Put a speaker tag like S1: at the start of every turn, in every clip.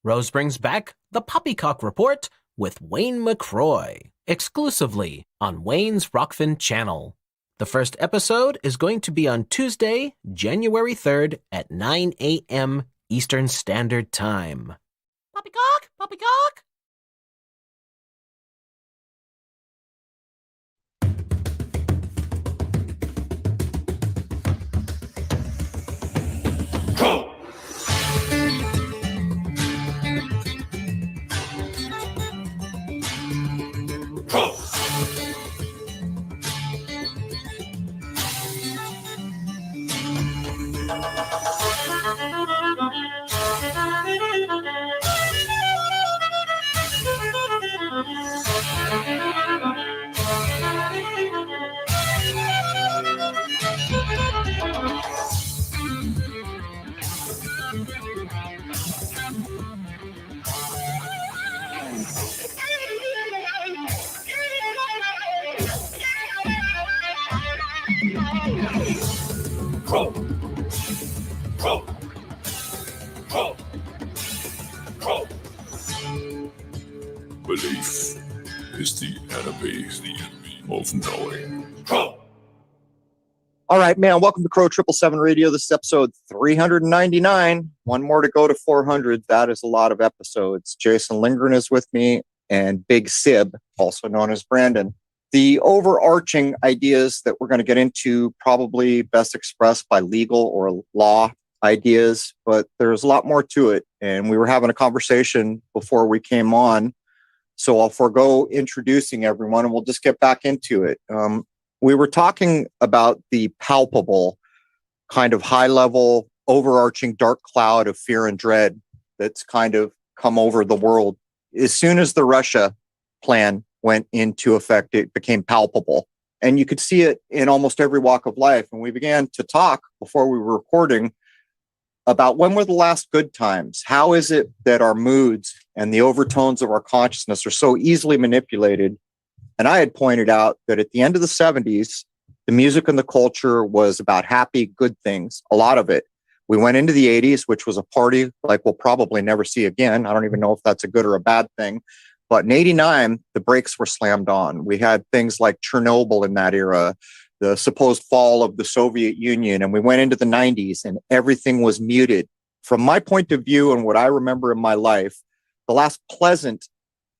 S1: Rose brings back the Poppycock Report with Wayne McCroy, exclusively on Wayne's Rockfin channel. The first episode is going to be on Tuesday, January 3rd at 9 a.m. Eastern Standard Time. Poppycock! Poppycock!
S2: Belief is the enemy of knowing.
S3: All right, man. Welcome to Crow 777 Radio. This is episode 399. One more to go to 400. That is a lot of episodes. Jason Lindgren is with me, and Big Sib, also known as Brandon. The overarching ideas that we're going to get into probably best expressed by legal or law ideas, but there's a lot more to it. And we were having a conversation before we came on, so I'll forego introducing everyone and we'll just get back into it. We were talking about the palpable kind of high level overarching dark cloud of fear and dread that's kind of come over the world. As soon as the Russia plan went into effect, it became palpable. And you could see it in almost every walk of life. And we began to talk before we were recording about when were the last good times? How is it that our moods and the overtones of our consciousness are so easily manipulated? And I had pointed out that at the end of the 70s, the music and the culture was about happy, good things, a lot of it. We went into the 80s, which was a party like we'll probably never see again. I don't even know if that's a good or a bad thing. But in 89, the brakes were slammed on. We had things like Chernobyl in that era, the supposed fall of the Soviet Union, and we went into the 90s and everything was muted. From my point of view and what I remember in my life, the last pleasant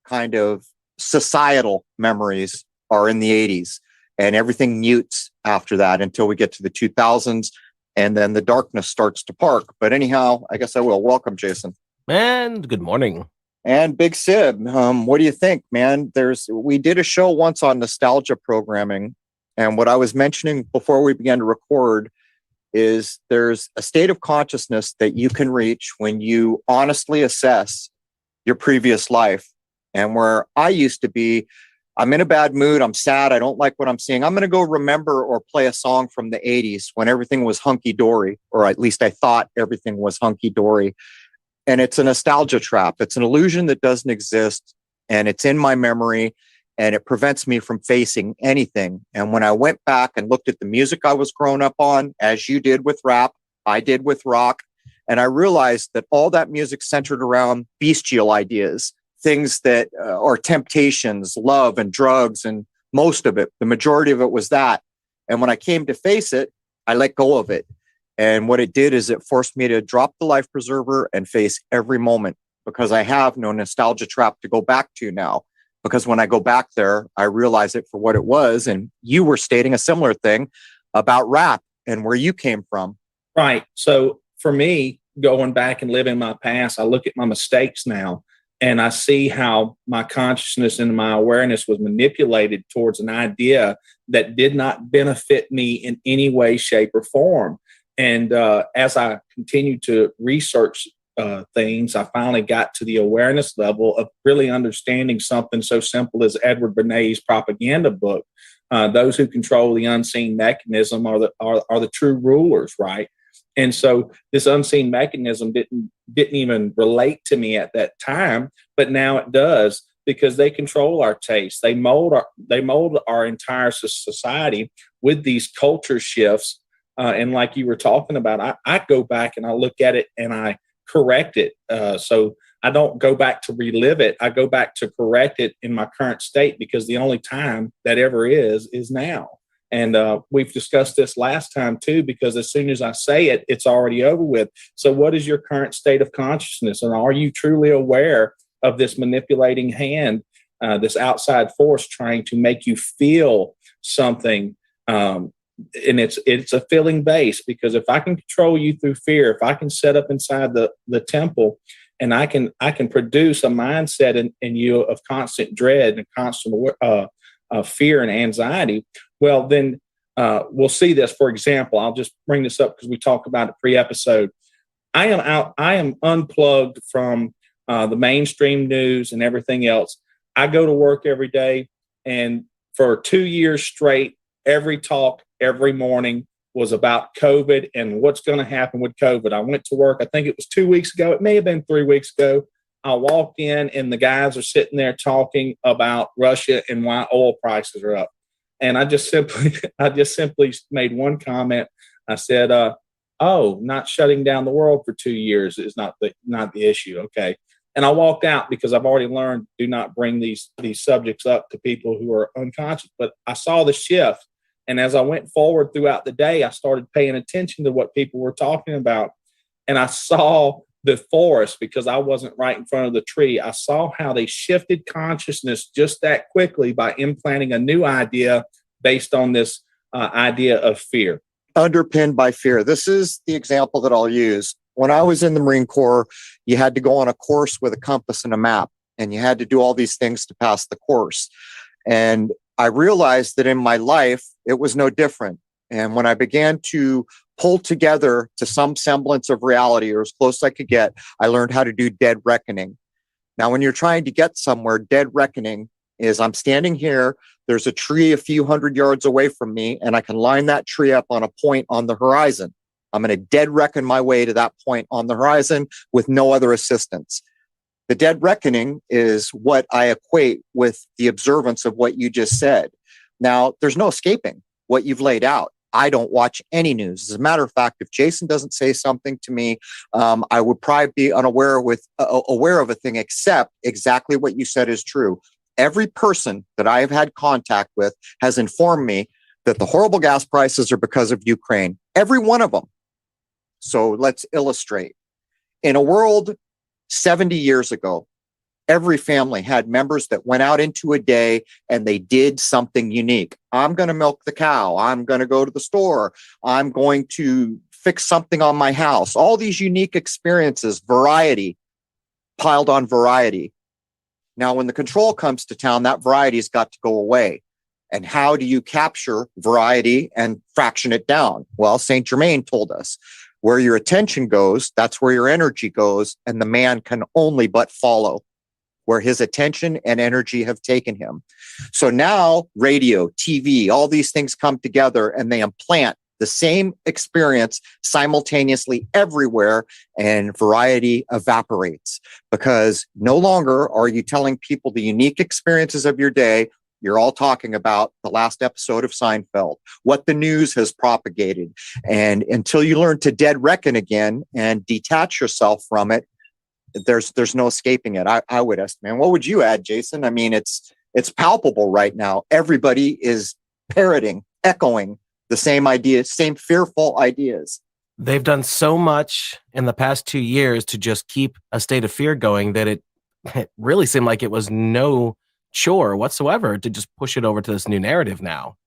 S3: kind of societal memories are in the 80s, and everything mutes after that until we get to the 2000s, and then the darkness starts to park. But anyhow, I guess I will. Welcome, Jason.
S1: And good morning.
S3: And Big Sib, what do you think, man? We did a show once on nostalgia programming, and what I was mentioning before we began to record is there's a state of consciousness that you can reach when you honestly assess your previous life. And where I used to be, I'm in a bad mood, I'm sad, I don't like what I'm seeing. I'm going to go remember or play a song from the 80s when everything was hunky-dory, or at least I thought everything was hunky-dory. And it's a nostalgia trap. It's an illusion that doesn't exist, and it's in my memory, and it prevents me from facing anything. And when I went back and looked at the music I was growing up on, as you did with rap, I did with rock, and I realized that all that music centered around bestial ideas, things that are temptations, love and drugs, and most of it, the majority of it was that. And when I came to face it, I let go of it. And what it did is it forced me to drop the life preserver and face every moment, because I have no nostalgia trap to go back to now. Because when I go back there, I realize it for what it was. And you were stating a similar thing about rap and where you came from.
S4: Right. So for me, going back and living my past, I look at my mistakes now and I see how my consciousness and my awareness was manipulated towards an idea that did not benefit me in any way, shape, or form. And as I continued to research things, I finally got to the awareness level of really understanding something so simple as Edward Bernays' propaganda book. Those who control the unseen mechanism are the true rulers, right? And so this unseen mechanism didn't even relate to me at that time, but now it does, because they control our taste. They mold our entire society with these culture shifts. And like you were talking about, I go back and I look at it and I correct it. So I don't go back to relive it. I go back to correct it in my current state, because the only time that ever is now. And we've discussed this last time too, because as soon as I say it, it's already over with. So what is your current state of consciousness? And are you truly aware of this manipulating hand, this outside force trying to make you feel something? And it's a feeling base, because if I can control you through fear, if I can set up inside the temple, and I can produce a mindset in you of constant dread and constant fear and anxiety, well, then we'll see this. For example, I'll just bring this up because we talked about it pre-episode. I am unplugged from the mainstream news and everything else. I go to work every day, and for 2 years straight, every talk every morning was about COVID and what's going to happen with COVID. I went to work, I think it was 2 weeks ago. It may have been 3 weeks ago. I walked in and the guys are sitting there talking about Russia and why oil prices are up. And I just simply made one comment. I said, not shutting down the world for 2 years is not the issue. Okay. And I walked out, because I've already learned, do not bring these subjects up to people who are unconscious. But I saw the shift. And as I went forward throughout the day, I started paying attention to what people were talking about. And I saw the forest, because I wasn't right in front of the tree. I saw how they shifted consciousness just that quickly by implanting a new idea based on this idea of fear.
S3: Underpinned by fear. This is the example that I'll use. When I was in the Marine Corps, you had to go on a course with a compass and a map, and you had to do all these things to pass the course. And I realized that in my life, it was no different. And when I began to pull together to some semblance of reality, or as close as I could get, I learned how to do dead reckoning. Now, when you're trying to get somewhere, dead reckoning is I'm standing here, there's a tree a few hundred yards away from me, and I can line that tree up on a point on the horizon. I'm going to dead reckon my way to that point on the horizon with no other assistance. The dead reckoning is what I equate with the observance of what you just said. Now, there's no escaping what you've laid out. I don't watch any news. As a matter of fact, if Jason doesn't say something to me, I would probably be aware of a thing, except exactly what you said is true. Every person that I have had contact with has informed me that the horrible gas prices are because of Ukraine. Every one of them. So let's illustrate. In a world 70 years ago, every family had members that went out into a day and they did something unique. I'm going to milk the cow. I'm going to go to the store. I'm going to fix something on my house. All these unique experiences, variety, piled on variety. Now, when the control comes to town, that variety's got to go away. And how do you capture variety and fraction it down? Well, Saint Germain told us, where your attention goes, that's where your energy goes, and the man can only but follow where his attention and energy have taken him. So now radio, TV, all these things come together and they implant the same experience simultaneously everywhere, and variety evaporates, because no longer are you telling people the unique experiences of your day. You're all talking about the last episode of Seinfeld, what the news has propagated. And until you learn to dead reckon again and detach yourself from it, there's no escaping it. I would estimate. What would you add, Jason? I mean, it's palpable right now. Everybody is parroting, echoing the same ideas, same fearful ideas.
S1: They've done so much in the past 2 years to just keep a state of fear going that it really seemed like it was no chore whatsoever to just push it over to this new narrative now.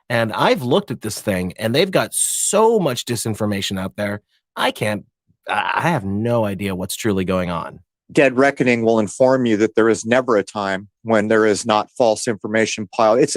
S1: And I've looked at this thing and they've got so much disinformation out there. I have no idea what's truly going on.
S3: Dead reckoning will inform you that there is never a time when there is not false information piled.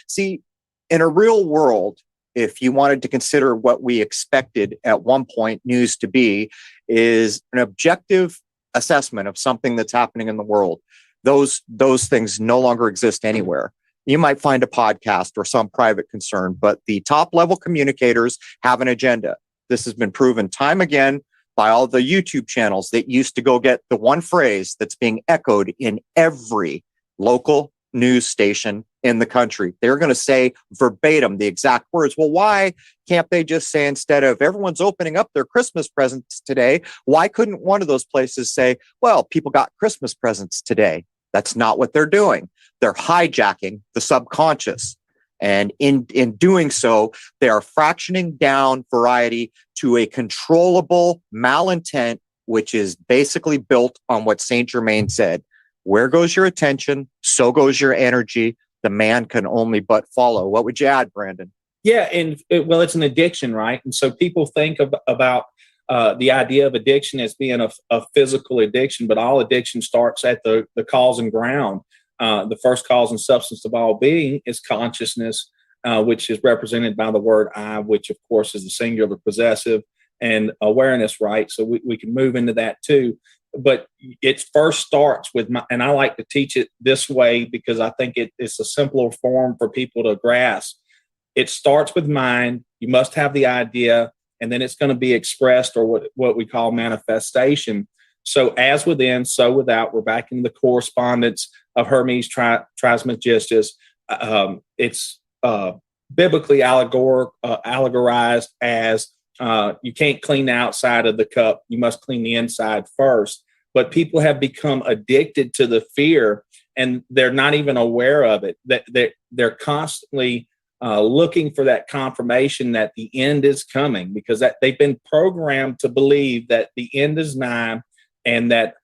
S3: See, in a real world, if you wanted to consider what we expected at one point news to be, is an objective assessment of something that's happening in the world. Those things no longer exist anywhere. You might find a podcast or some private concern, but the top level communicators have an agenda. This has been proven time again by all the YouTube channels that used to go get the one phrase that's being echoed in every local news station in the country. They're going to say verbatim the exact words. Well, why can't they just say, instead of everyone's opening up their Christmas presents today, why couldn't one of those places say, well, people got Christmas presents today? That's not what they're doing. They're hijacking the subconscious. And in doing so, they are fractioning down variety to a controllable malintent, which is basically built on what Saint Germain said. Where goes your attention, so goes your energy. The man can only but follow. What would you add, Brandon?
S4: Yeah, and it's an addiction, right? And so people think about the idea of addiction as being a physical addiction, but all addiction starts at the cause and ground. The first cause and substance of all being is consciousness, which is represented by the word I, which of course is the singular possessive, and awareness, right? So we can move into that too. But it first starts with and I like to teach it this way because I think it's a simpler form for people to grasp. It starts with mind. You must have the idea, and then it's going to be expressed, or what we call manifestation. So as within, so without. We're back in the correspondence of Hermes Trismegistus. It's biblically allegorized as you can't clean the outside of the cup. You must clean the inside first. But people have become addicted to the fear, and they're not even aware of it. That they're constantly looking for that confirmation that the end is coming, because that they've been programmed to believe that the end is nigh, and that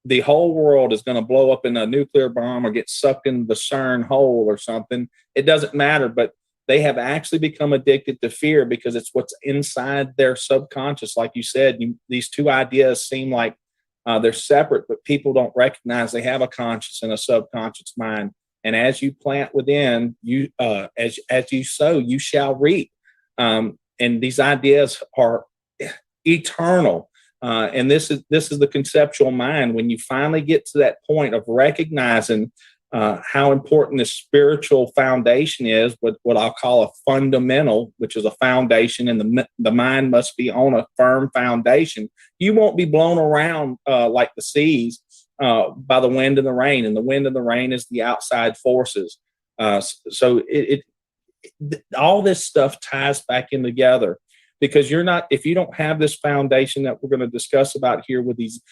S4: the whole world is going to blow up in a nuclear bomb or get sucked in the CERN hole or something. It doesn't matter, but they have actually become addicted to fear because it's what's inside their subconscious. Like you said, these two ideas seem like they're separate, but people don't recognize they have a conscious and a subconscious mind. And as you plant within, you as you sow, you shall reap. And these ideas are eternal. And this is the conceptual mind. When you finally get to that point of recognizing how important the spiritual foundation is, with what I'll call a fundamental, which is a foundation, and the mind must be on a firm foundation. You won't be blown around like the seas by the wind and the rain. And the wind and the rain is the outside forces. So all this stuff ties back in together, because if you don't have this foundation that we're going to discuss about here with these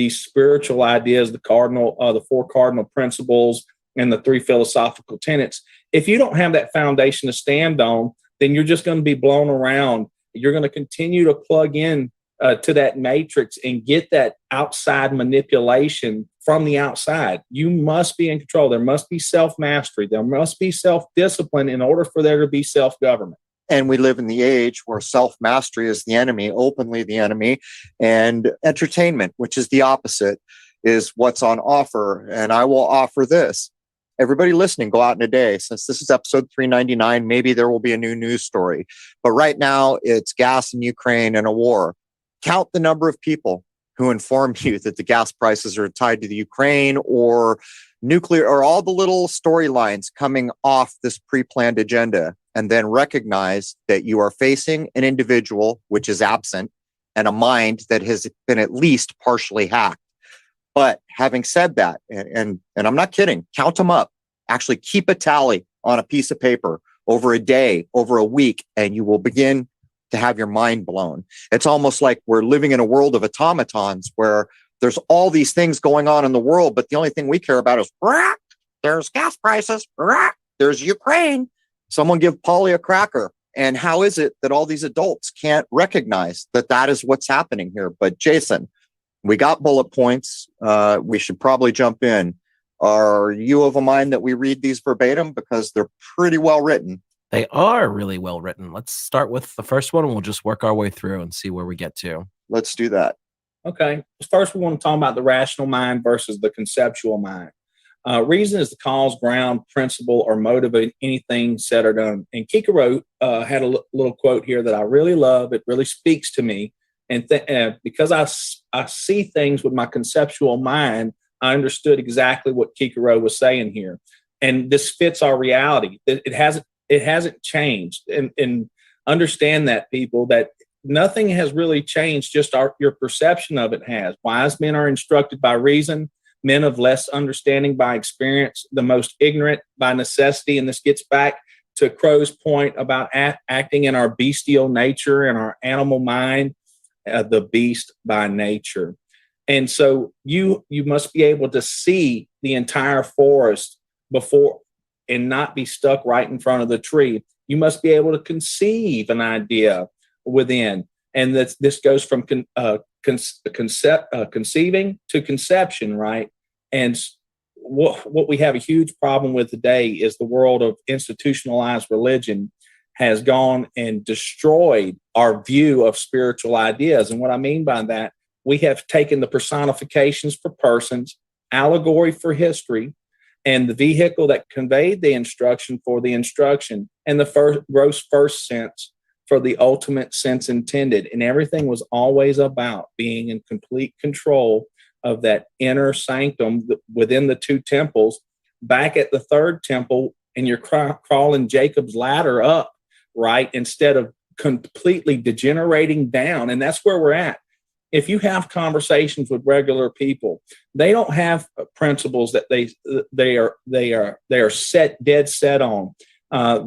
S4: spiritual ideas, the four cardinal principles and the three philosophical tenets, if you don't have that foundation to stand on, then you're just going to be blown around. You're going to continue to plug in to that matrix and get that outside manipulation from the outside. You must be in control. There must be self-mastery. There must be self-discipline in order for there to be self-government.
S3: And we live in the age where self-mastery is the enemy, openly the enemy, and entertainment, which is the opposite, is what's on offer. And I will offer this. Everybody listening, go out in a day. Since this is episode 399, maybe there will be a new news story. But right now, it's gas in Ukraine and a war. Count the number of people who inform you that the gas prices are tied to the Ukraine or nuclear, or all the little storylines coming off this pre-planned agenda. And then recognize that you are facing an individual which is absent, and a mind that has been at least partially hacked. But having said that, and I'm not kidding, count them up. Actually keep a tally on a piece of paper over a day, over a week, and you will begin to have your mind blown. It's almost like we're living in a world of automatons where there's all these things going on in the world, but the only thing we care about is there's gas prices, there's Ukraine. Someone give Polly a cracker. And how is it that all these adults can't recognize that that is what's happening here? But Jason, we got bullet points. We should probably jump in. Are you of a mind that we read these verbatim? Because they're pretty well written.
S1: They are really well written. Let's start with the first one, and we'll just work our way through and see where we get to.
S3: Let's do that.
S4: Okay. First, we want to talk about the rational mind versus the conceptual mind. Reason is the cause, ground, principle, or motive of anything said or done. And Kierkegaard had a little quote here that I really love. It really speaks to me. And because I see things with my conceptual mind, I understood exactly what Kierkegaard was saying here. And this fits our reality. It hasn't changed. And understand that, people, that nothing has really changed. Just your perception of it has. Wise men are instructed by reason, men of less understanding by experience, the most ignorant by necessity. And this gets back to Crow's point about acting in our bestial nature and our animal mind, the beast by nature. And so you must be able to see the entire forest before and not be stuck right in front of the tree. You must be able to conceive an idea within. And this goes from conceiving to conception, right? And what we have a huge problem with today is the world of institutionalized religion has gone and destroyed our view of spiritual ideas. And what I mean by that, we have taken the personifications for persons, allegory for history, and the vehicle that conveyed the instruction for the instruction, and the gross first sense for the ultimate sense intended. And everything was always about being in complete control of that inner sanctum within the two temples. Back at the third temple, and you're crawling Jacob's ladder up, right? Instead of completely degenerating down. And that's where we're at. If you have conversations with regular people, they don't have principles that they are dead set on.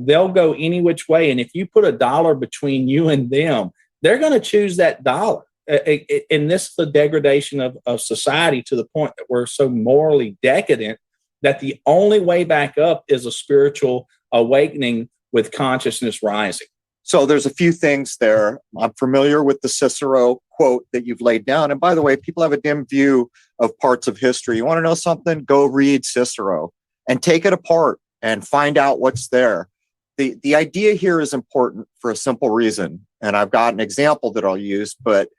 S4: They'll go any which way. And if you put $1 between you and them, they're going to choose that dollar. And this is the degradation of society to the point that we're so morally decadent that the only way back up is a spiritual awakening with consciousness rising.
S3: So there's a few things there. I'm familiar with the Cicero quote that you've laid down. And by the way, people have a dim view of parts of history. You want to know something? Go read Cicero and take it apart and find out what's there. The idea here is important for a simple reason. And I've got an example that I'll use, but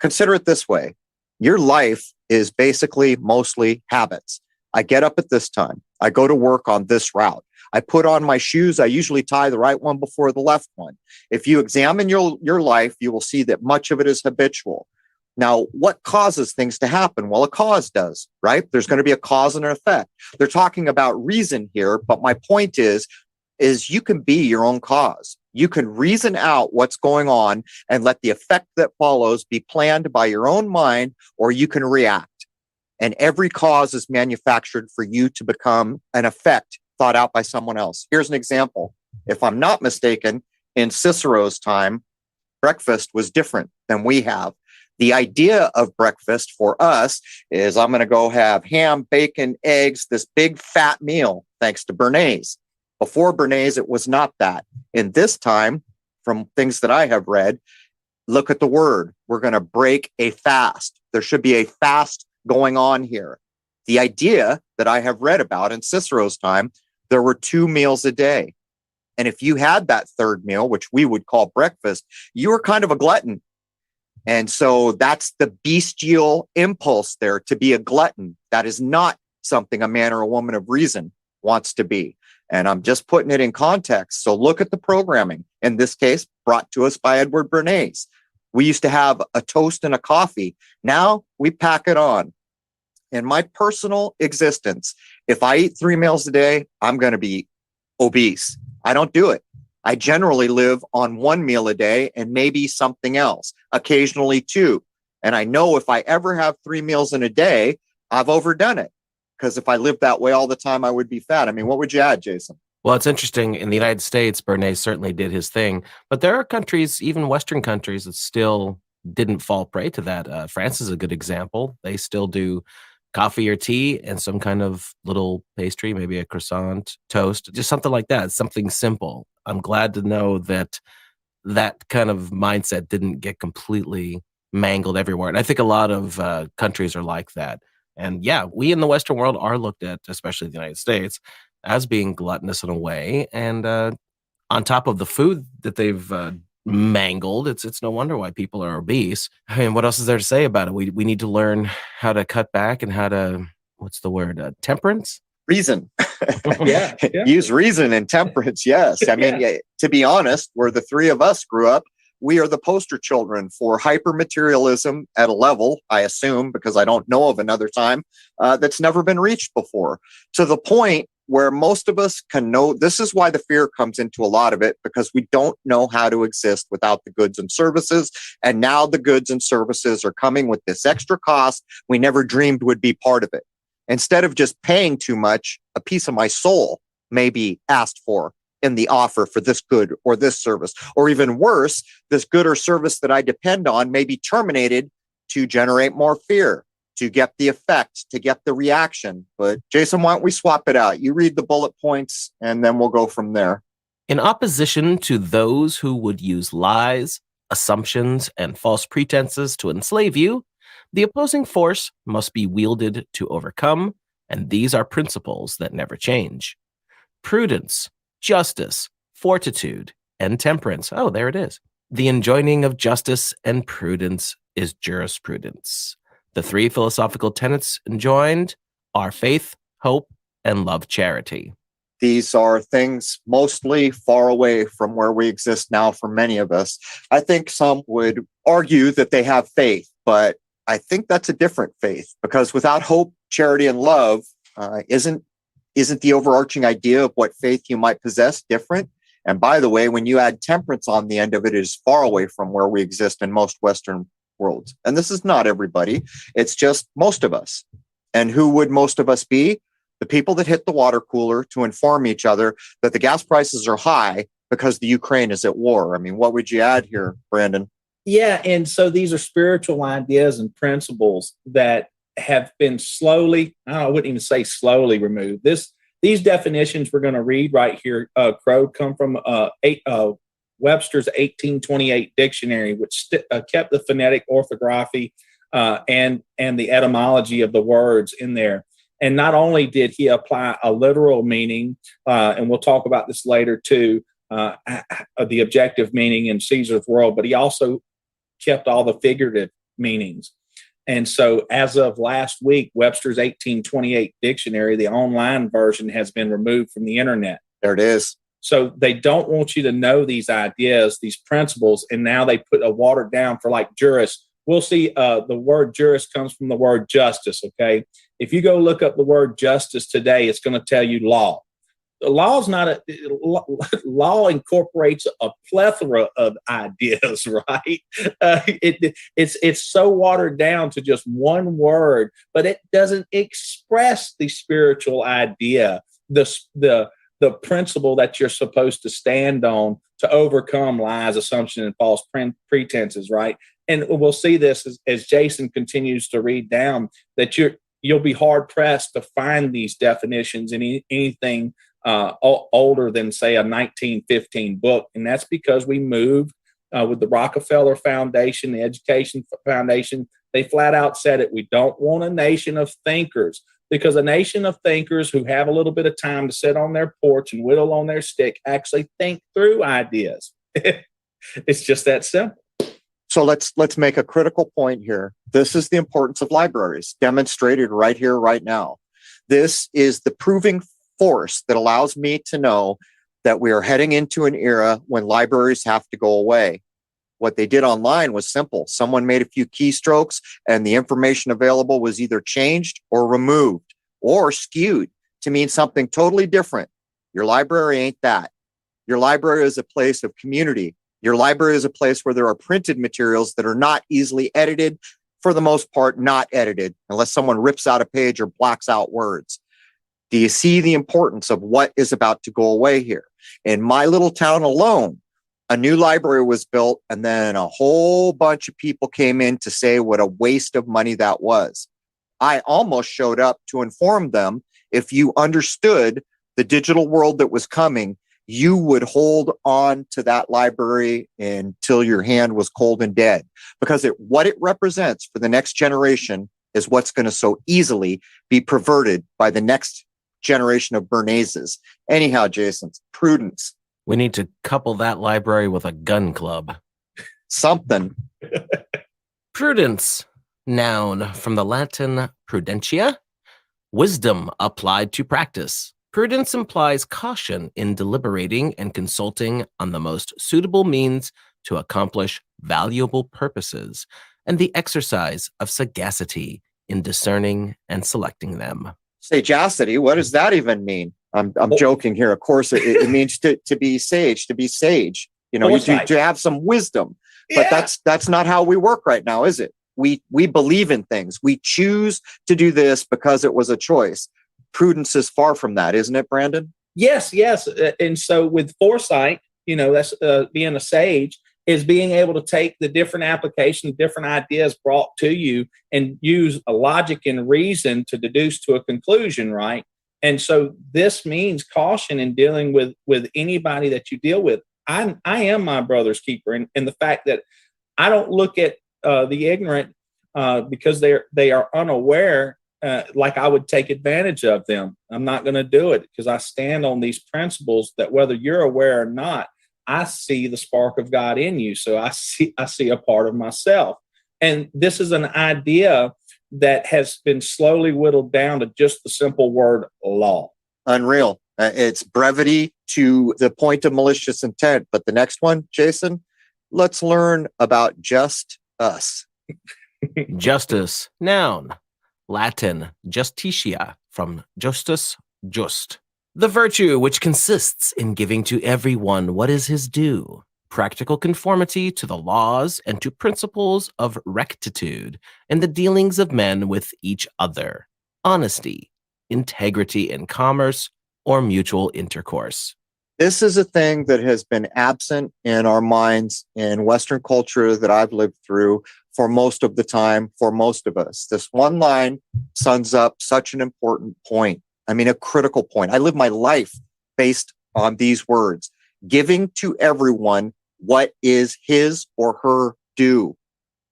S3: consider it this way. Your life is basically mostly habits. I get up at this time. I go to work on this route. I put on my shoes. I usually tie the right one before the left one. If you examine your life, you will see that much of it is habitual. Now, what causes things to happen? Well, a cause does, right? There's going to be a cause and an effect. They're talking about reason here, but my point is you can be your own cause. You can reason out what's going on and let the effect that follows be planned by your own mind, or you can react. And every cause is manufactured for you to become an effect thought out by someone else. Here's an example. If I'm not mistaken, in Cicero's time, breakfast was different than we have. The idea of breakfast for us is I'm going to go have ham, bacon, eggs, this big fat meal, thanks to Bernays. Before Bernays, it was not that. In this time, from things that I have read, look at the word. We're going to break a fast. There should be a fast going on here. The idea that I have read about in Cicero's time, there were 2 meals a day. And if you had that third meal, which we would call breakfast, you were kind of a glutton. And so that's the bestial impulse there, to be a glutton. That is not something a man or a woman of reason wants to be. And I'm just putting it in context. So look at the programming, in this case, brought to us by Edward Bernays. We used to have a toast and a coffee. Now we pack it on. In my personal existence, if I eat 3 meals a day, I'm going to be obese. I don't do it. I generally live on 1 meal a day and maybe something else, occasionally 2. And I know if I ever have 3 meals in a day, I've overdone it. Because if I lived that way all the time, I would be fat. I mean, what would you add, Jason?
S1: Well, it's interesting. In the United States, Bernays certainly did his thing. But there are countries, even Western countries, that still didn't fall prey to that. France is a good example. They still do coffee or tea and some kind of little pastry, maybe a croissant, toast, just something like that, something simple. I'm glad to know that that kind of mindset didn't get completely mangled everywhere. And I think a lot of countries are like that. And yeah, we in the Western world are looked at, especially the United States, as being gluttonous in a way. And on top of the food that they've mangled, it's no wonder why people are obese. I mean, what else is there to say about it? We need to learn how to cut back and how to, what's the word, temperance?
S3: Reason.
S4: Yeah.
S3: Use reason and temperance. Yes. I mean, to be honest, where the 3 of us grew up, we are the poster children for hyper-materialism at a level, I assume, because I don't know of another time, that's never been reached before. To the point where most of us can know, this is why the fear comes into a lot of it, because we don't know how to exist without the goods and services. And now the goods and services are coming with this extra cost we never dreamed would be part of it. Instead of just paying too much, a piece of my soul may be asked for in the offer for this good or this service. Or even worse, this good or service that I depend on may be terminated to generate more fear, to get the effect, to get the reaction. But Jason, why don't we swap it out? You read the bullet points and then we'll go from there.
S1: In opposition to those who would use lies, assumptions, and false pretenses to enslave you, the opposing force must be wielded to overcome, and these are principles that never change. Prudence, justice, fortitude, and temperance. Oh, there it is. The enjoining of justice and prudence is jurisprudence. The three philosophical tenets enjoined are faith, hope, and love charity.
S3: These are things mostly far away from where we exist now for many of us. I think some would argue that they have faith, but I think that's a different faith, because without hope, charity, and love, isn't the overarching idea of what faith you might possess different? And by the way, when you add temperance on the end of it, it is far away from where we exist in most Western worlds. And this is not everybody. It's just most of us. And who would most of us be? The people that hit the water cooler to inform each other that the gas prices are high because the Ukraine is at war. I mean, what would you add here, Brandon?
S4: Yeah. And so these are spiritual ideas and principles that have been slowly, I wouldn't even say slowly removed. These definitions we're going to read right here, Crow, come from Webster's 1828 dictionary, which kept the phonetic orthography and the etymology of the words in there. And not only did he apply a literal meaning, and we'll talk about this later too, the objective meaning in Caesar's world, but he also kept all the figurative meanings. And so as of last week, Webster's 1828 dictionary, the online version, has been removed from the internet.
S3: There it is.
S4: So they don't want you to know these ideas, these principles, and now they put a watered down for like juris. We'll see the word juris comes from the word justice, okay? If you go look up the word justice today, it's going to tell you law. The law is not law incorporates a plethora of ideas, right? It's so watered down to just one word, but it doesn't express the spiritual idea, the principle that you're supposed to stand on to overcome lies, assumptions, and false pretenses, right? And we'll see this as Jason continues to read down, that you'll be hard pressed to find these definitions in anything older than, say, a 1915 book. And that's because we moved with the Rockefeller Foundation, the Education Foundation. They flat out said it. We don't want a nation of thinkers, because a nation of thinkers who have a little bit of time to sit on their porch and whittle on their stick actually think through ideas. It's just that simple.
S3: So let's make a critical point here. This is the importance of libraries demonstrated right here, right now. This is the proving force that allows me to know that we are heading into an era when libraries have to go away. What they did online was simple. Someone made a few keystrokes and the information available was either changed or removed or skewed to mean something totally different. Your library ain't that. Your library is a place of community. Your library is a place where there are printed materials that are not easily edited, for the most part, not edited, unless someone rips out a page or blacks out words. Do you see the importance of what is about to go away here? In my little town alone, a new library was built, and then a whole bunch of people came in to say what a waste of money that was. I almost showed up to inform them, if you understood the digital world that was coming, you would hold on to that library until your hand was cold and dead, because what it represents for the next generation is what's going to so easily be perverted by the next generation of Bernays. Anyhow, Jason, prudence.
S1: We need to couple that library with a gun club.
S3: Something.
S1: Prudence, noun from the Latin prudentia, wisdom applied to practice. Prudence implies caution in deliberating and consulting on the most suitable means to accomplish valuable purposes, and the exercise of sagacity in discerning and selecting them.
S3: Sagacity, what does that even mean? I'm joking here. Of course, it means to be sage, to be sage. You know, to have some wisdom. But that's not how we work right now, is it? we believe in things. We choose to do this because it was a choice. Prudence is far from that, isn't it, Brandon?
S4: Yes. And so with foresight, that's being a sage, is being able to take the different applications, different ideas brought to you and use a logic and reason to deduce to a conclusion, right? And so this means caution in dealing with anybody that you deal with. I am my brother's keeper, and the fact that I don't look at the ignorant because they are unaware, like I would take advantage of them. I'm not going to do it because I stand on these principles that whether you're aware or not, I see the spark of God in you. So I see a part of myself. And this is an idea that has been slowly whittled down to just the simple word law.
S3: Unreal. It's brevity to the point of malicious intent. But the next one, Jason, let's learn about just us.
S1: Justice, noun. Latin, justitia, from justus, just. The virtue which consists in giving to everyone what is his due. Practical conformity to the laws and to principles of rectitude in the dealings of men with each other. Honesty, integrity in commerce or mutual intercourse.
S3: This is a thing that has been absent in our minds in Western culture that I've lived through for most of the time, for most of us. This one line sums up such an important point. I mean, a critical point. I live my life based on these words. Giving to everyone what is his or her due.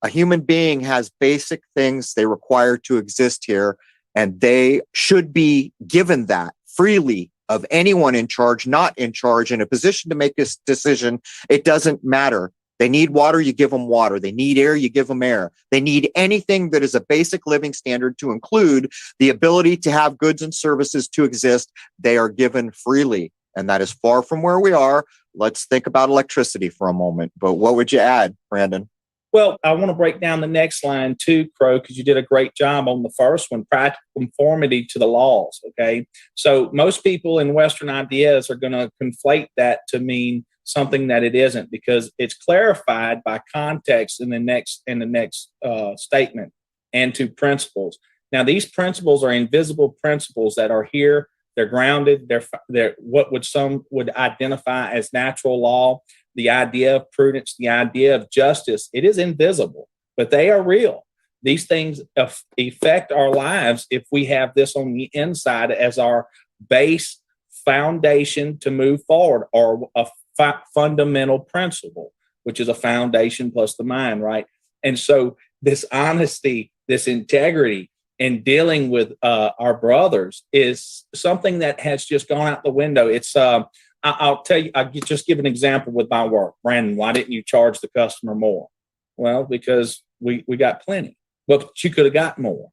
S3: A human being has basic things they require to exist here, and they should be given that freely of anyone in charge, not in charge, in a position to make this decision. It doesn't matter. They need water, you give them water. They need air, you give them air. They need anything that is a basic living standard to include the ability to have goods and services to exist. They are given freely. And that is far from where we are. Let's think about electricity for a moment. But what would you add, Brandon?
S4: Well, I want to break down the next line too, Crow, because you did a great job on the first one, practical conformity to the laws. Okay. So most people in Western ideas are going to conflate that to mean something that it isn't, because it's clarified by context in the next statement and to principles. Now, these principles are invisible principles that are here. They're grounded. They're what some would identify as natural law. The idea of prudence, the idea of justice, it is invisible, but they are real. These things affect our lives if we have this on the inside as our base foundation to move forward, or a fundamental principle, which is a foundation plus the mind, right? And so this honesty, this integrity in dealing with our brothers is something that has just gone out the window. It's I'll tell you, I'll just give an example with my work. Brandon, why didn't you charge the customer more? Well, because we got plenty, but you could have got more.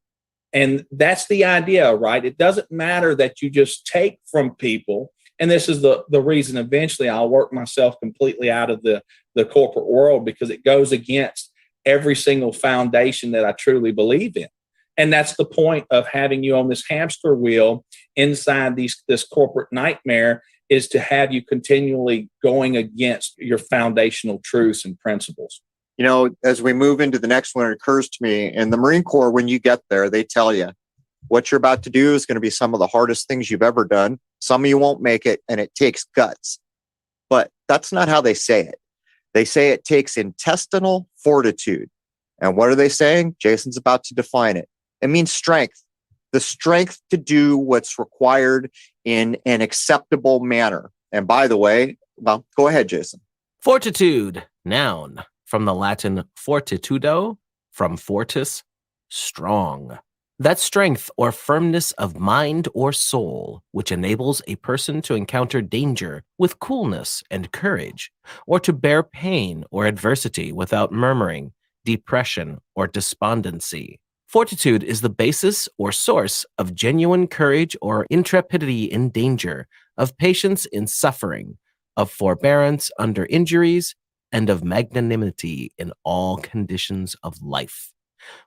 S4: And that's the idea, right? It doesn't matter that you just take from people. And this is the reason eventually I'll work myself completely out of the corporate world, because it goes against every single foundation that I truly believe in. And that's the point of having you on this hamster wheel inside this corporate nightmare, is to have you continually going against your foundational truths and principles.
S3: You know, as we move into the next one, it occurs to me, in the Marine Corps, when you get there, they tell you what you're about to do is going to be some of the hardest things you've ever done. Some of you won't make it, and it takes guts. But that's not how they say it. They say it takes intestinal fortitude. And what are they saying? Jason's about to define it. It means strength, the strength to do what's required in an acceptable manner. And by the way, well, go ahead, Jason.
S1: Fortitude, noun, from the Latin fortitudo, from fortis, strong. That strength or firmness of mind or soul which enables a person to encounter danger with coolness and courage, or to bear pain or adversity without murmuring, depression, or despondency. Fortitude is the basis or source of genuine courage or intrepidity in danger, of patience in suffering, of forbearance under injuries, and of magnanimity in all conditions of life.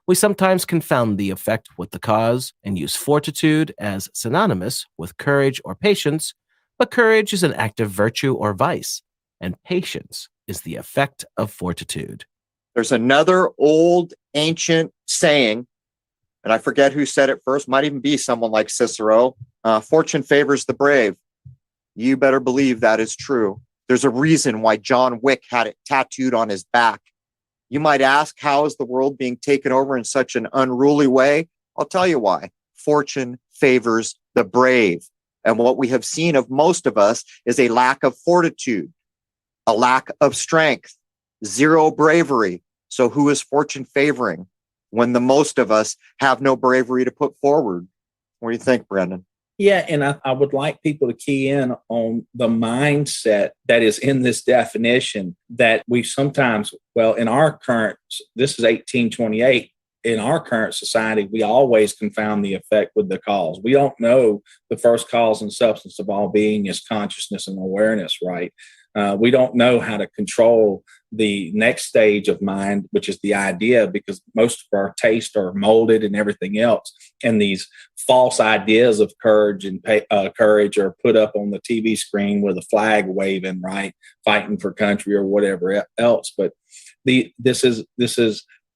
S1: We sometimes confound the effect with the cause and use fortitude as synonymous with courage or patience, but courage is an act of virtue or vice, and patience is the effect of fortitude.
S3: There's another old ancient saying, and I forget who said it first, might even be someone like Cicero. Fortune favors the brave. You better believe that is true. There's a reason why John Wick had it tattooed on his back. You might ask, how is the world being taken over in such an unruly way? I'll tell you why. Fortune favors the brave. And what we have seen of most of us is a lack of fortitude, a lack of strength, zero bravery. So who is fortune favoring when the most of us have no bravery to put forward? What do you think, Brendan?
S4: Yeah, and I would like people to key in on the mindset that is in this definition that we sometimes, well, in our current, this is 1828, in our current society, we always confound the effect with the cause. We don't know the first cause and substance of all being is consciousness and awareness, right? We don't know how to control the next stage of mind, which is the idea, because most of our tastes are molded and everything else. And these false ideas of courage and courage are put up on the TV screen with a flag waving, right? Fighting for country or whatever else. But this is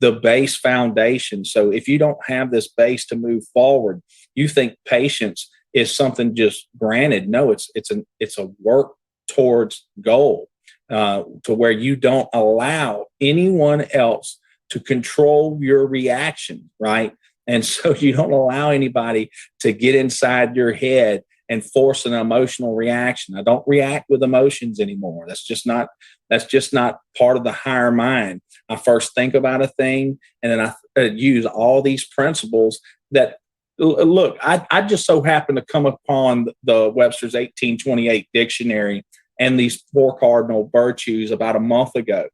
S4: the base foundation. So if you don't have this base to move forward, you think patience is something just granted. No, it's a work towards goal, to where you don't allow anyone else to control your reaction, right? And so you don't allow anybody to get inside your head and force an emotional reaction. I don't react with emotions anymore. That's just not part of the higher mind. I first think about a thing, and then I use all these principles that, look, I just so happened to come upon the Webster's 1828 dictionary and these 4 cardinal virtues about a month ago.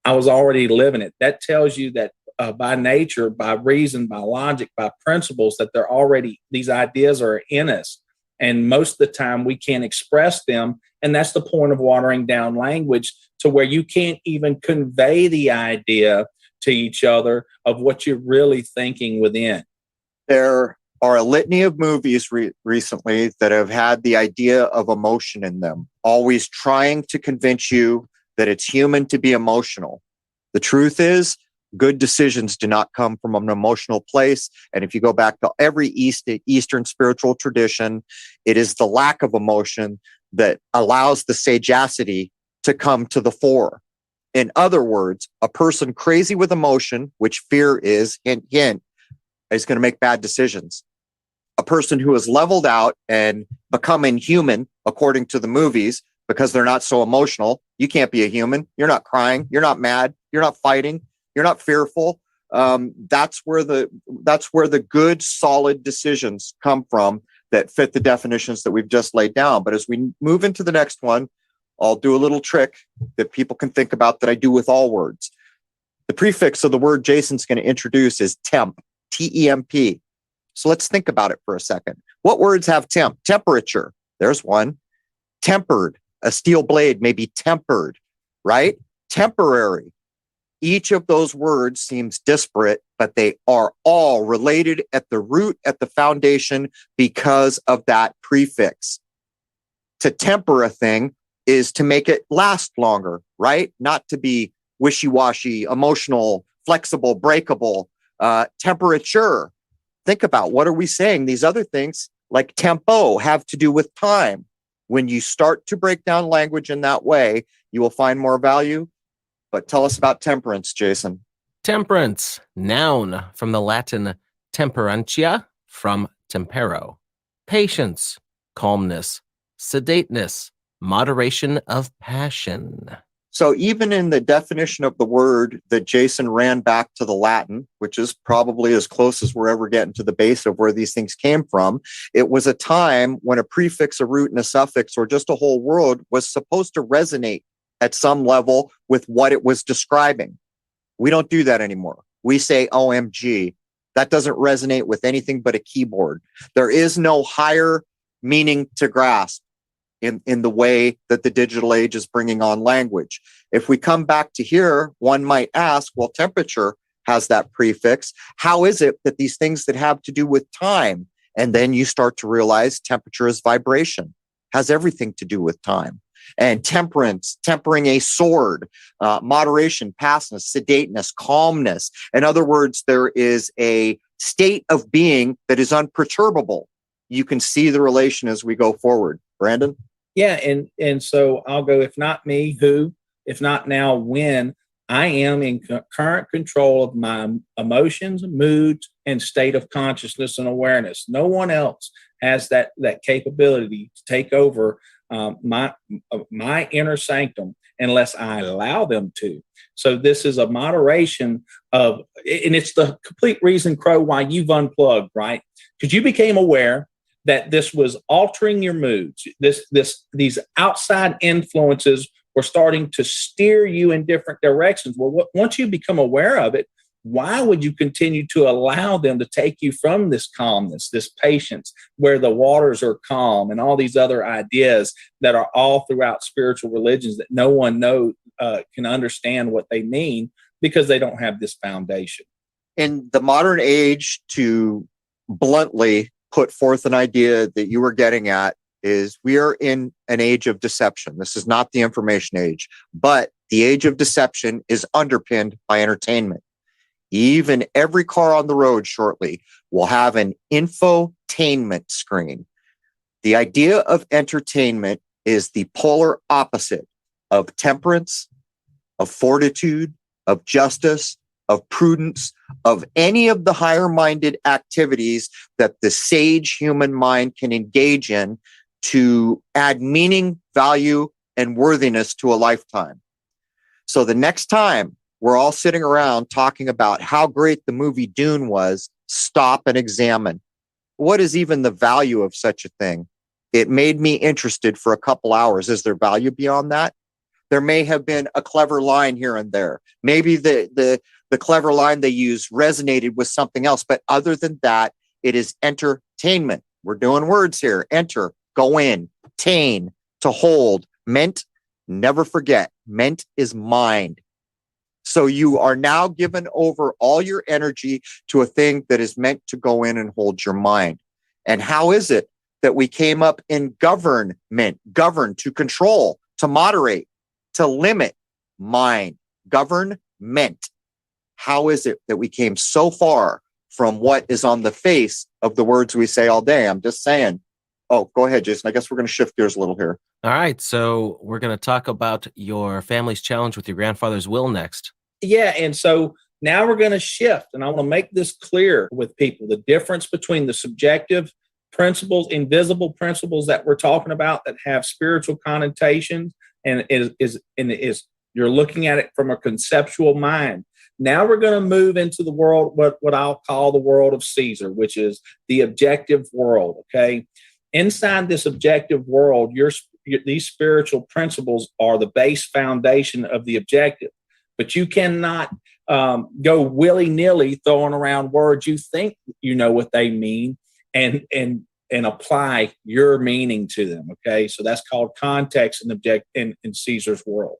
S4: I was already living it. That tells you that by nature, by reason, by logic, by principles, that they're already, these ideas are in us. And most of the time we can't express them. And that's the point of watering down language, to where you can't even convey the idea to each other of what you're really thinking within.
S3: There are a litany of movies recently that have had the idea of emotion in them, always trying to convince you that it's human to be emotional. The truth is, good decisions do not come from an emotional place. And if you go back to every Eastern spiritual tradition, it is the lack of emotion that allows the sagacity to come to the fore. In other words, a person crazy with emotion, which fear is, hint, hint, is going to make bad decisions. A person who is leveled out and becoming human, according to the movies, because they're not so emotional. You can't be a human. You're not crying. You're not mad. You're not fighting. You're not fearful. That's where the good, solid decisions come from that fit the definitions that we've just laid down. But as we move into the next one, I'll do a little trick that people can think about that I do with all words. The prefix of the word Jason's going to introduce is temp, T-E-M-P. So let's think about it for a second. What words have temp? Temperature. There's one. Tempered. A steel blade may be tempered, right? Temporary. Each of those words seems disparate, but they are all related at the root, at the foundation, because of that prefix. To temper a thing is to make it last longer, right? Not to be wishy-washy, emotional, flexible, breakable. Temperature. Think about, what are we saying? These other things like tempo have to do with time. When you start to break down language in that way, you will find more value. But tell us about temperance, Jason.
S1: Temperance, noun from the Latin temperantia, from tempero. Patience, calmness, sedateness, moderation of passion.
S3: So even in the definition of the word that Jason ran back to the Latin, which is probably as close as we're ever getting to the base of where these things came from, it was a time when a prefix, a root, and a suffix, or just a whole word, was supposed to resonate at some level with what it was describing. We don't do that anymore. We say OMG. That doesn't resonate with anything but a keyboard. There is no higher meaning to grasp in the way that the digital age is bringing on language. If we come back to here, one might ask, well, temperature has that prefix. How is it that these things that have to do with time, and then you start to realize temperature is vibration, has everything to do with time. and temperance, tempering a sword, moderation, passiveness, sedateness, calmness. In other words, there is a state of being that is unperturbable. You can see the relation as we go forward. Brandon?
S4: Yeah, and so I'll go, if not me, who? If not now, when? I am in current control of my emotions, moods, and state of consciousness and awareness. No one else has that capability to take over my inner sanctum unless I allow them to. So this is a moderation of, and it's the complete reason, Crow, why you've unplugged, right? Because you became aware that this was altering your moods. These outside influences were starting to steer you in different directions. Well, once you become aware of it, why would you continue to allow them to take you from this calmness, this patience, where the waters are calm, and all these other ideas that are all throughout spiritual religions that no one can understand what they mean because they don't have this foundation?
S3: In the modern age, to bluntly put forth an idea that you were getting at, is we are in an age of deception. This is not the information age, but the age of deception is underpinned by entertainment. Even every car on the road shortly will have an infotainment screen. The idea of entertainment is the polar opposite of temperance, of fortitude, of justice, of prudence, of any of the higher-minded activities that the sage human mind can engage in to add meaning, value, and worthiness to a lifetime. So the next time we're all sitting around talking about how great the movie Dune was, stop and examine. What is even the value of such a thing? It made me interested for a couple hours. Is there value beyond that? There may have been a clever line here and there. Maybe the clever line they used resonated with something else. But other than that, it is entertainment. We're doing words here. Enter, go in, tain, to hold, meant, never forget. Meant is mind. So you are now given over all your energy to a thing that is meant to go in and hold your mind. And how is it that we came up in government, govern, to control, to moderate, to limit, mind, government? How is it that we came so far from what is on the face of the words we say all day? I'm just saying. Oh, go ahead, Jason. I guess we're going to shift gears a little here.
S1: All right. So we're going to talk about your family's challenge with your grandfather's will next.
S4: Yeah. And so now we're going to shift. And I want to make this clear with people, the difference between the subjective principles, invisible principles that we're talking about that have spiritual connotations, and is you're looking at it from a conceptual mind. Now we're going to move into the world, what I'll call the world of Caesar, which is the objective world. Okay. Inside this objective world, these spiritual principles are the base foundation of the objective. But you cannot go willy-nilly throwing around words you think you know what they mean and apply your meaning to them. Okay, so that's called context in Caesar's world.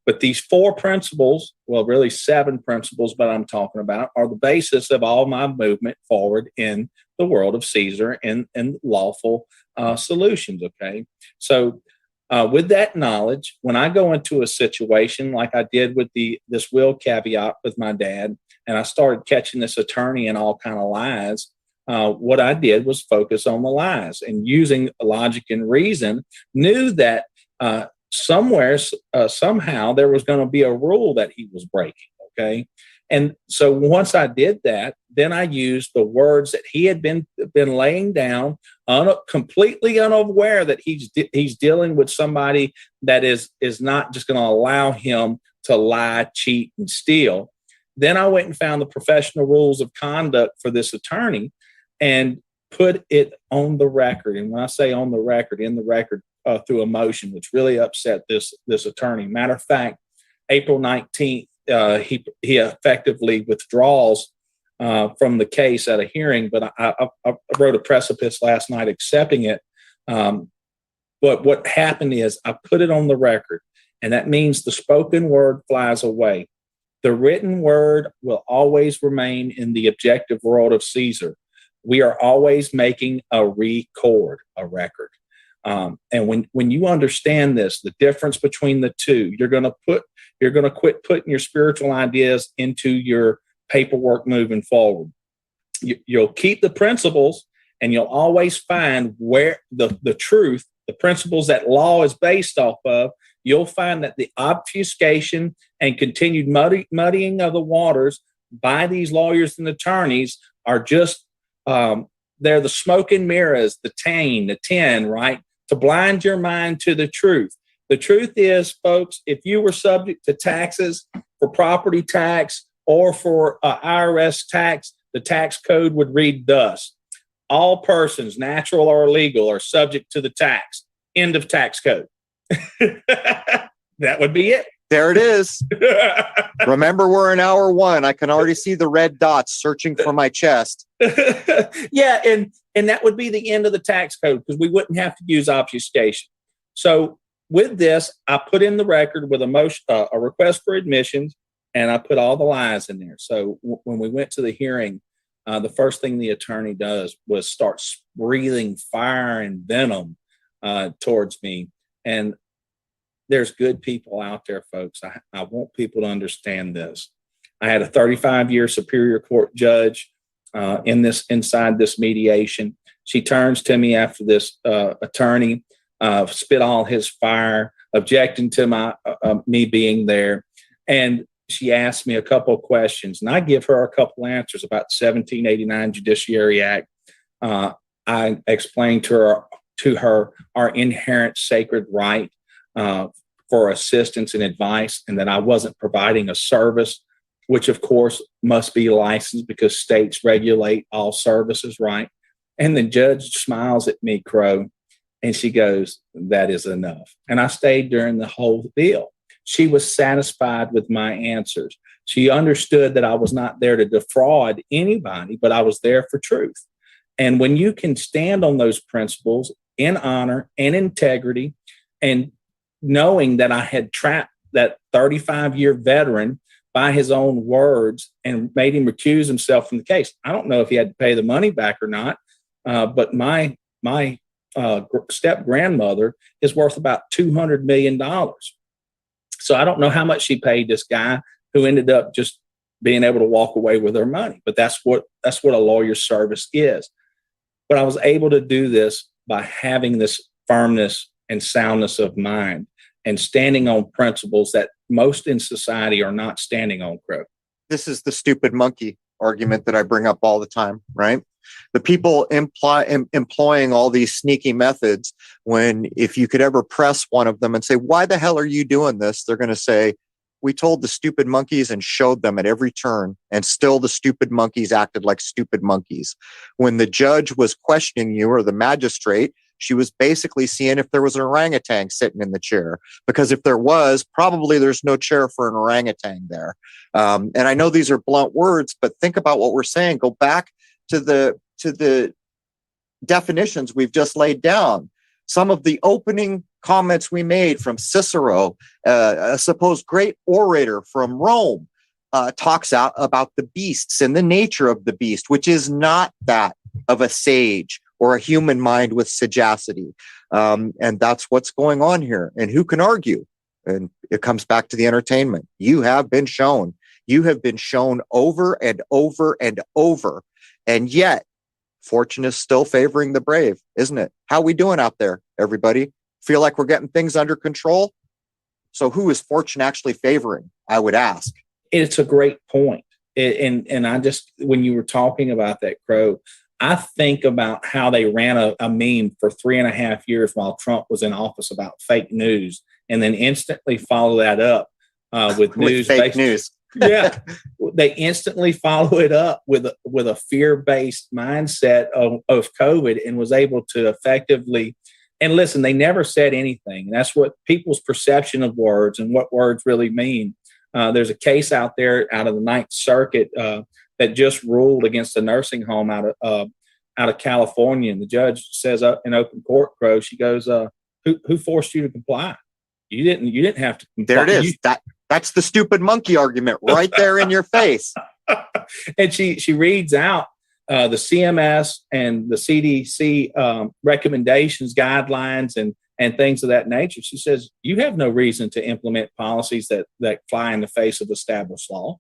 S4: But these 4 principles, well, really 7 principles, but I'm talking about, are the basis of all my movement forward in the world of Caesar and lawful solutions. Okay, so with that knowledge, when I go into a situation like I did with this will caveat with my dad, and I started catching this attorney in all kind of lies, what I did was focus on the lies, and using logic and reason, knew that somehow there was going to be a rule that he was breaking. Okay. And so once I did that, then I used the words that he had been laying down, completely unaware that he's dealing with somebody that is not just going to allow him to lie, cheat, and steal. Then I went and found the professional rules of conduct for this attorney and put it on the record. And when I say on the record, in the record through emotion, which really upset this attorney. Matter of fact, April 19th, he effectively withdraws from the case at a hearing, but I wrote a precipice last night accepting it. But what happened is I put it on the record, and that means the spoken word flies away. The written word will always remain in the objective world of Caesar. We are always making a record. And when you understand this, the difference between the two, you're going to quit putting your spiritual ideas into your paperwork moving forward. You'll keep the principles, and you'll always find where the truth, the principles that law is based off of. You'll find that the obfuscation and continued muddying of the waters by these lawyers and attorneys are just, they're the smoke and mirrors, the 10, right? To blind your mind to the truth. The truth is, folks, if you were subject to taxes for property tax or for IRS tax, the tax code would read thus: all persons, natural or illegal, are subject to the tax. End of tax code. That would be it.
S3: There it is. Remember, we're in hour 1. I can already see the red dots searching for my chest.
S4: Yeah, and that would be the end of the tax code, because we wouldn't have to use obfuscation. So with this, I put in the record with a request for admissions, and I put all the lies in there. So when we went to the hearing, the first thing the attorney does was start breathing fire and venom towards me. And there's good people out there, folks. I want people to understand this. I had a 35-year Superior Court judge inside this mediation. She turns to me after this attorney spit all his fire, objecting to me being there, and she asked me a couple of questions, and I give her a couple answers about the 1789 Judiciary Act. I explained to her our inherent sacred right for assistance and advice, and that I wasn't providing a service, which of course must be licensed because states regulate all services, right? And the judge smiles at me, Crow, and she goes, "That is enough." And I stayed during the whole deal. She was satisfied with my answers. She understood that I was not there to defraud anybody, but I was there for truth. And when you can stand on those principles in honor and integrity, and knowing that I had trapped that 35-year veteran by his own words and made him recuse himself from the case. I don't know if he had to pay the money back or not, but my step-grandmother is worth about $200 million. So I don't know how much she paid this guy who ended up just being able to walk away with her money. But that's what a lawyer's service is. But I was able to do this by having this firmness and soundness of mind and standing on principles that most in society are not standing on, Crow.
S3: This is the stupid monkey argument that I bring up all the time, right? The people employing all these sneaky methods, when if you could ever press one of them and say, "Why the hell are you doing this?" They're going to say, "We told the stupid monkeys and showed them at every turn, and still the stupid monkeys acted like stupid monkeys." When the judge was questioning you, or the magistrate, she was basically seeing if there was an orangutan sitting in the chair, because if there was, probably there's no chair for an orangutan there. And I know these are blunt words, but think about what we're saying. Go back to the definitions we've just laid down. Some of the opening comments we made from Cicero, a supposed great orator from Rome, talks out about the beasts and the nature of the beast, which is not that of a sage or a human mind with sagacity. And that's what's going on here. And who can argue? And it comes back to the entertainment. You have been shown. You have been shown over and over and over. And yet, fortune is still favoring the brave, isn't it? How we doing out there, everybody? Feel like we're getting things under control? So who is fortune actually favoring, I would ask?
S4: It's a great point. And I just, when you were talking about that, Crow, I think about how they ran a meme for 3.5 years while Trump was in office about fake news, and then instantly follow that up with news.
S3: Fake news.
S4: Yeah, they instantly follow it up with a fear-based mindset of COVID, and was able to effectively. And listen, they never said anything. That's what people's perception of words and what words really mean. There's a case out there out of the Ninth Circuit that just ruled against a nursing home out of California, and the judge says up in open court, Crow, she goes, "Who forced you to comply? You didn't have to comply."
S3: There it is. That's the stupid monkey argument right there in your face.
S4: And she reads out the CMS and the CDC recommendations, guidelines, and things of that nature. She says, you have no reason to implement policies that fly in the face of established law.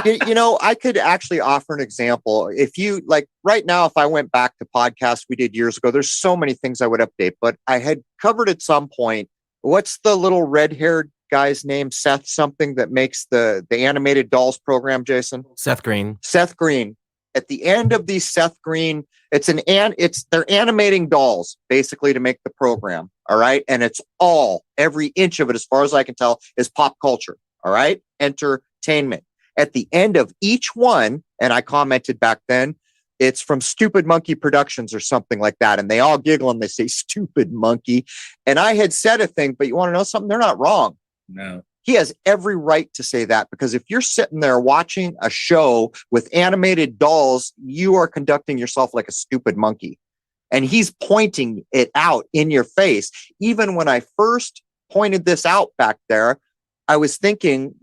S3: I could actually offer an example. If you like right now, if I went back to podcasts we did years ago, there's so many things I would update, but I had covered at some point, what's the little red-haired guy's name? Seth something that makes the animated dolls program, Jason?
S1: Seth Green.
S3: Seth Green. At the end of these Seth Green, they're animating dolls basically to make the program. All right. And it's every inch of it, as far as I can tell, is pop culture. All right. Entertainment. At the end of each one, and I commented back then, it's from Stupid Monkey Productions or something like that. And they all giggle and they say, Stupid Monkey. And I had said a thing, but you want to know something? They're not wrong.
S4: No.
S3: He has every right to say that, because if you're sitting there watching a show with animated dolls, you are conducting yourself like a stupid monkey. And he's pointing it out in your face. Even when I first pointed this out back there, I was thinking,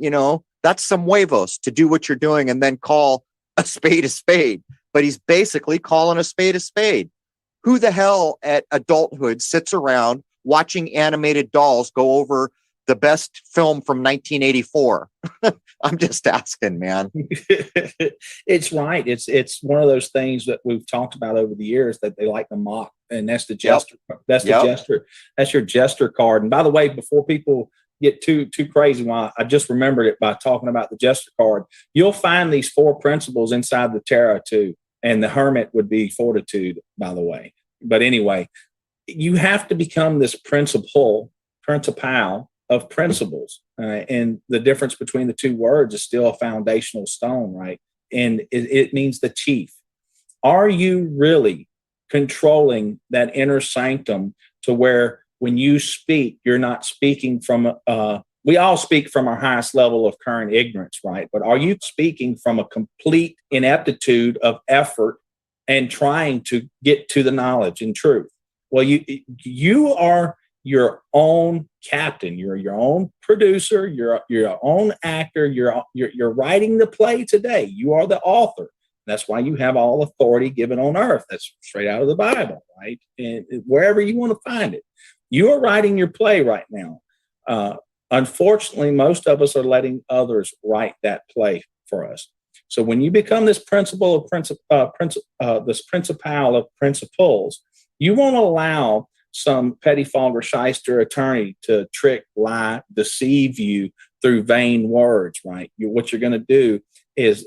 S3: that's some huevos to do what you're doing and then call a spade a spade. But he's basically calling a spade. Who the hell at adulthood sits around watching animated dolls go over the best film from 1984? I'm just asking, man.
S4: It's right. It's one of those things that we've talked about over the years that they like to mock, and that's the jester. Yep. That's the jester. That's your jester card. And by the way, before people get too crazy, I just remembered it by talking about the jester card. You'll find these 4 principles inside the Tarot too, and the Hermit would be fortitude, by the way. But anyway, you have to become this principal of principles, and the difference between the two words is still a foundational stone, right? And it means the chief. Are you really controlling that inner sanctum to where when you speak, you're not speaking from we all speak from our highest level of current ignorance, right? But are you speaking from a complete ineptitude of effort and trying to get to the knowledge and truth? Well, you are your own captain. You're your own producer. You're your own actor. You're writing the play today. You are the author. That's why you have all authority given on earth. That's straight out of the Bible, right? And wherever you want to find it, you are writing your play right now. Unfortunately, most of us are letting others write that play for us. So when you become this principal of this principal of principles, you won't allow some pettifogger shyster attorney to trick, lie, deceive you through vain words, right? What you're going to do is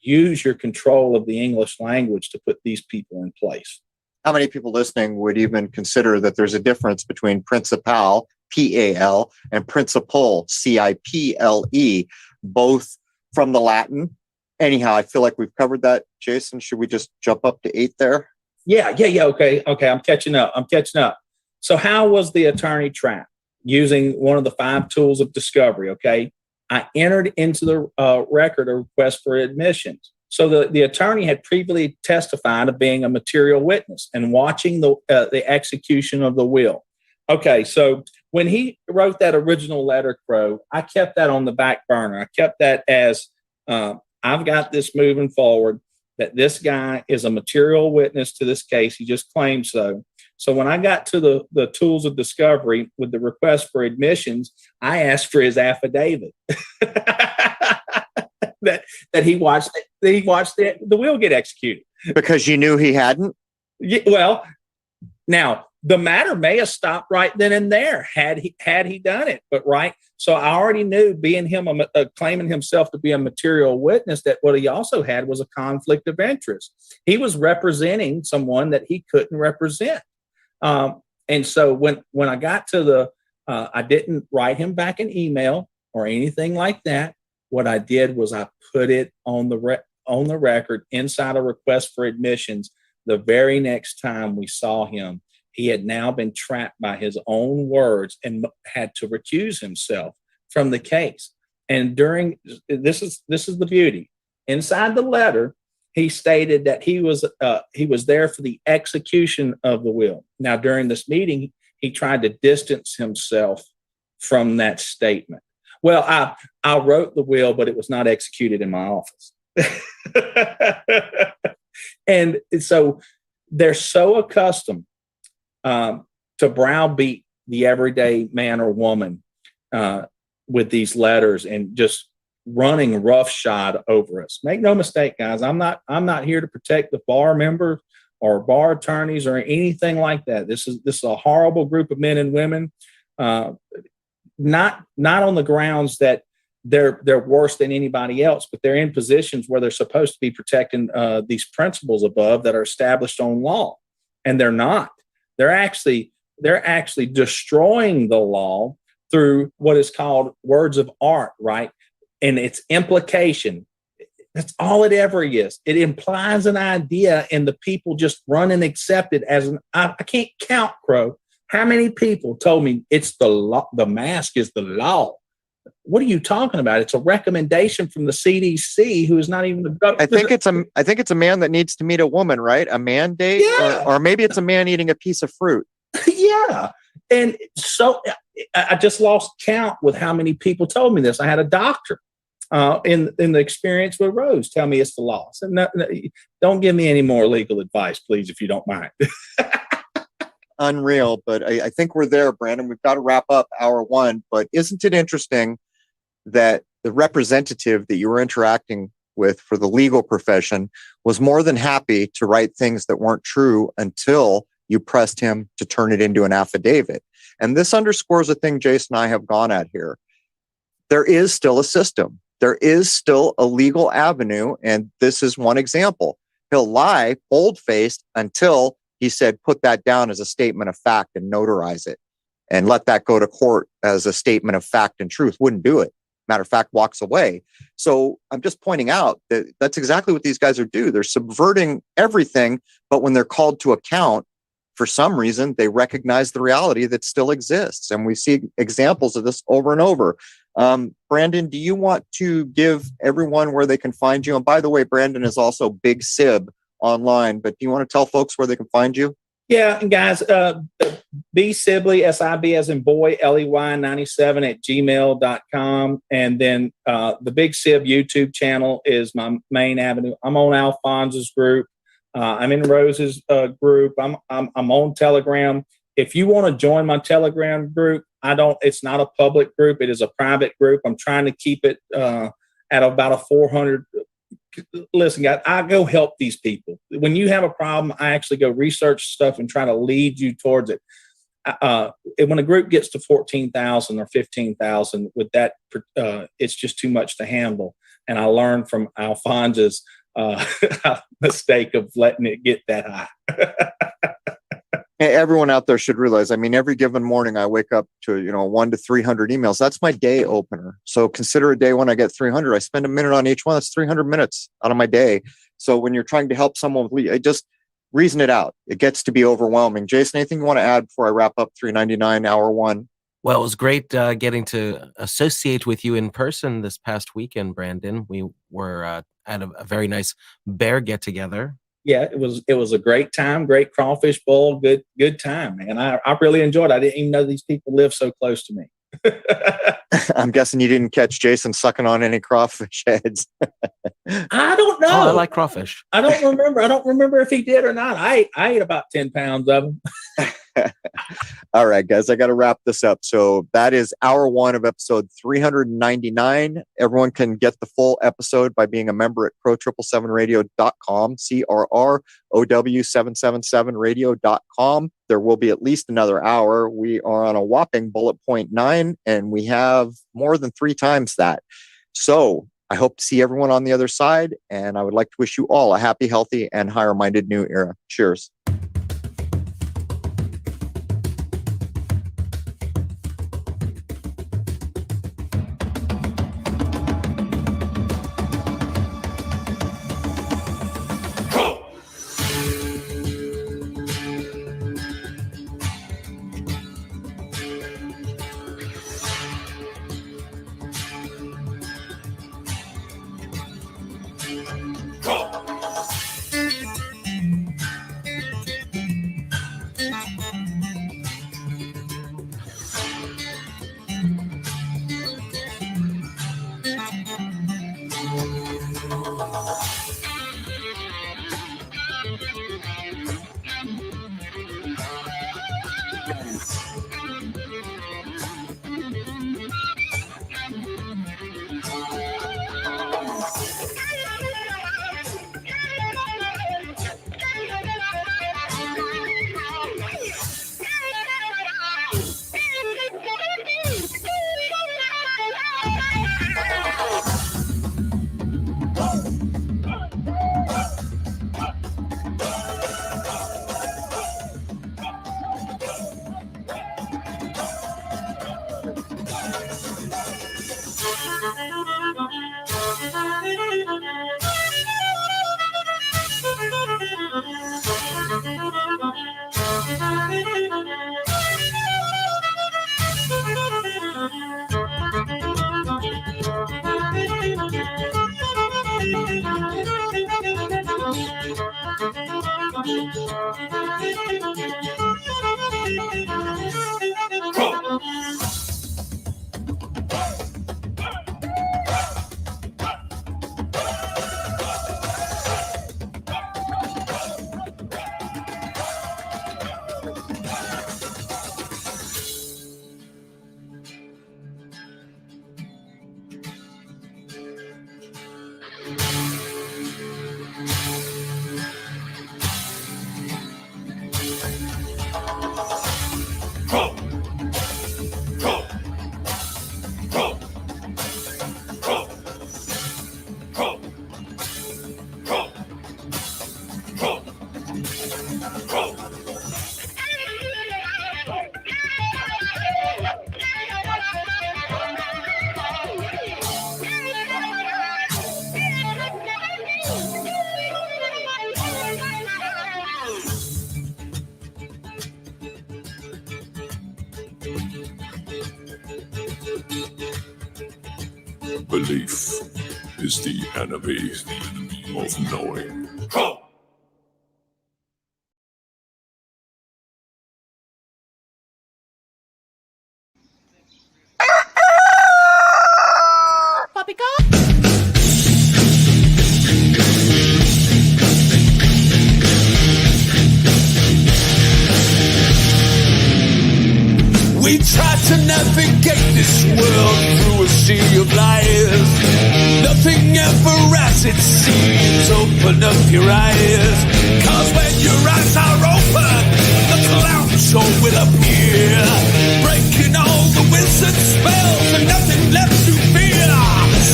S4: use your control of the English language to put these people in place.
S3: How many people listening would even consider that there's a difference between principal, P-A-L, and principle, C-I-P-L-E, both from the Latin? Anyhow, I feel like we've covered that. Jason, should we just jump up to 8 there?
S4: Yeah. Okay. I'm catching up. So how was the attorney trapped? Using one of the 5 tools of discovery. Okay. I entered into the record a request for admissions. So the attorney had previously testified of being a material witness and watching the execution of the will. Okay. So when he wrote that original letter, Crow, I kept that on the back burner. I kept that as I've got this moving forward, that this guy is a material witness to this case. He just claimed so. So when I got to the tools of discovery with the request for admissions, I asked for his affidavit that he watched the will get executed.
S3: Because you knew he hadn't?
S4: Yeah, well, now the matter may have stopped right then and there had he done it, but right. So I already knew, being him claiming himself to be a material witness, that what he also had was a conflict of interest. He was representing someone that he couldn't represent. And so when I got to I didn't write him back an email or anything like that. What I did was I put it on the record inside a request for admissions. The very next time we saw him, he had now been trapped by his own words and had to recuse himself from the case. And this is the beauty. Inside the letter, he stated that he was there for the execution of the will. Now, during this meeting, he tried to distance himself from that statement. Well, I wrote the will, but it was not executed in my office. And so they're so accustomed to browbeat the everyday man or woman with these letters and just running roughshod over us. Make no mistake, guys. I'm not here to protect the bar members or bar attorneys or anything like that. This is a horrible group of men and women. Not on the grounds that they're worse than anybody else, but they're in positions where they're supposed to be protecting these principles above that are established on law, and they're not. They're actually destroying the law through what is called words of art, right? And its implication. That's all it ever is. It implies an idea, and the people just run and accept it as an. I can't count, Crow, how many people told me it's the law. The mask is the law. What are you talking about? It's a recommendation from the CDC, who is not even the government.
S3: I think it's a man that needs to meet a woman, right? A mandate,
S4: Yeah.
S3: or maybe it's a man eating a piece of fruit.
S4: Yeah. And so I just lost count with how many people told me this. I had a doctor in the experience with Rose tell me it's the law. So no, don't give me any more legal advice, please, if you don't mind.
S3: Unreal, but I think we're there, Brandon. We've got to wrap up hour one, but isn't it interesting that the representative that you were interacting with for the legal profession was more than happy to write things that weren't true until you pressed him to turn it into an affidavit? And this underscores a thing Jason and I have gone at here. There is still a system. There is still a legal avenue, and this is one example. He'll lie bold-faced until he said, put that down as a statement of fact and notarize it and let that go to court as a statement of fact and truth. Wouldn't do it. Matter of fact, walks away. So I'm just pointing out that that's exactly what these guys are doing. They're subverting everything, but when they're called to account, for some reason, they recognize the reality that still exists. And we see examples of this over and over. Brandon, do you want to give everyone where they can find you? And by the way, Brandon is also Big Sib online, but do you want to tell folks where they can find you?
S4: Yeah, and guys, B Sibley, SIB as in boy, LEY 97 at gmail.com. And then the Big Sib YouTube channel is my main avenue. I'm on Alphonse's group. I'm in Rose's group. I'm on Telegram. If you want to join my Telegram group, it's not a public group. It is a private group. I'm trying to keep it at about a 400. Listen, guys, I go help these people. When you have a problem, I actually go research stuff and try to lead you towards it. When a group gets to 14,000 or 15,000 with that, it's just too much to handle. And I learned from Alphonse's mistake of letting it get that high.
S3: Hey, everyone out there should realize, I mean, every given morning I wake up to, 1 to 300 emails. That's my day opener. So consider a day when I get 300. I spend a minute on each one. That's 300 minutes out of my day. So when you're trying to help someone with just reason it out. It gets to be overwhelming. Jason, anything you want to add before I wrap up 399 hour one?
S1: Well, it was great getting to associate with you in person this past weekend, Brandon. We were at a very nice bear get together.
S4: Yeah, it was a great time, great crawfish bowl, good time, man. I really enjoyed it. I didn't even know these people live so close to me.
S3: I'm guessing you didn't catch Jason sucking on any crawfish heads.
S4: I don't know.
S1: Oh, I like crawfish.
S4: I don't remember if he did or not. I ate about 10 pounds of them.
S3: All right, guys, I got to wrap this up. So that is hour one of episode 399. Everyone can get the full episode by being a member at crow777radio.com, CRROW777radio.com. There will be at least another hour. We are on a whopping bullet point 9, and we have more than 3 times that. So I hope to see everyone on the other side, and I would like to wish you all a happy, healthy, and higher-minded new era. Cheers.
S2: Belief is the enemy of knowing.
S5: We try to navigate this world through a sea of lies. Nothing ever as it seems. Open up your eyes, 'cause when your eyes are open, the clown show will appear, breaking all the wizard spells and nothing left to fear.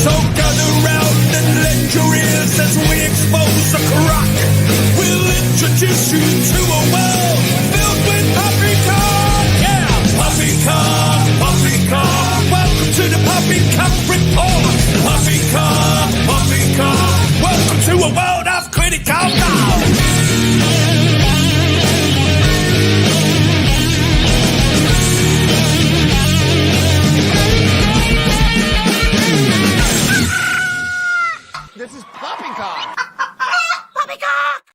S5: So gather round and lend your ears as we expose the crock. We'll introduce you to a world filled with poppycock. Yeah, poppycock, poppycock. Welcome to the Poppycock Report. Poppycock, poppycock. Welcome to a world of critical thought.
S6: This is Poppycock. Poppycock!